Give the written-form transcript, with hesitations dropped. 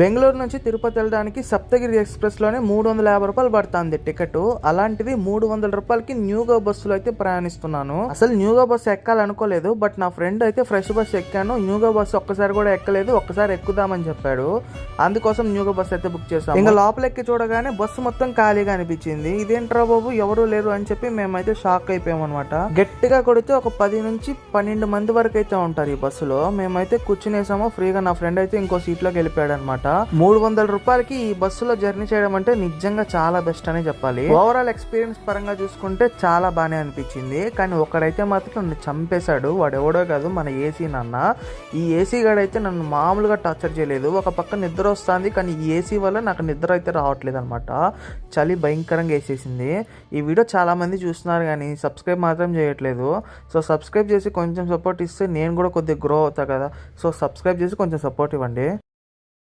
బెంగళూరు నుంచి తిరుపతి వెళ్ళడానికి సప్తగిరి ఎక్స్ప్రెస్లోనే 350 రూపాయలు పడుతుంది టికెట్. అలాంటిది 300 రూపాయలకి న్యూగా బస్సులో అయితే ప్రయాణిస్తున్నాను. అసలు న్యూగా బస్సు ఎక్కాలనుకోలేదు, బట్ నా ఫ్రెండ్ అయితే ఫ్రెష్ బస్సు ఎక్కాను. న్యూగా బస్సు ఒక్కసారి కూడా ఎక్కలేదు, ఒక్కసారి ఎక్కుదామని చెప్పాడు. అందుకోసం న్యూగా బస్సు అయితే బుక్ చేసాం. ఇంకా లోపల ఎక్కి చూడగానే బస్సు మొత్తం ఖాళీగా అనిపించింది. ఇదేంట్రా బాబు ఎవరు లేరు అని చెప్పి మేమైతే షాక్ అయిపోయాం అనమాట. గట్టిగా కొడితే ఒక 10 నుంచి 12 మంది వరకు అయితే ఉంటారు ఈ బస్సులో. మేమైతే కూర్చునేసాము ఫ్రీగా. నా ఫ్రెండ్ అయితే ఇంకో సీట్లోకి వెళ్ళిపోయాడు అనమాట. 300 రూపాయలకి ఈ బస్సులో జర్నీ చేయడం అంటే నిజంగా చాలా బెస్ట్ అనే చెప్పాలి. ఓవరాల్ ఎక్స్పీరియన్స్ పరంగా చూసుకుంటే చాలా బాగానే అనిపించింది. కానీ ఒకడైతే మాత్రం నన్ను చంపేశాడు. వాడు ఎవడో కాదు, మన ఏసీ నాన్న. ఈ ఏసీ గడైతే నన్ను మామూలుగా టార్చర్ చేయలేదు. ఒక పక్క నిద్ర వస్తుంది, కానీ ఈ ఏసీ వల్ల నాకు నిద్ర అయితే రావట్లేదు అనమాట. చలి భయంకరంగా వేసేసింది. ఈ వీడియో చాలా మంది చూస్తున్నారు కానీ సబ్స్క్రైబ్ మాత్రం చేయట్లేదు. సో సబ్స్క్రైబ్ చేసి కొంచెం సపోర్ట్ ఇస్తే నేను కూడా కొద్దిగా గ్రో అవుతా కదా. సో సబ్స్క్రైబ్ చేసి కొంచెం సపోర్ట్ ఇవ్వండి.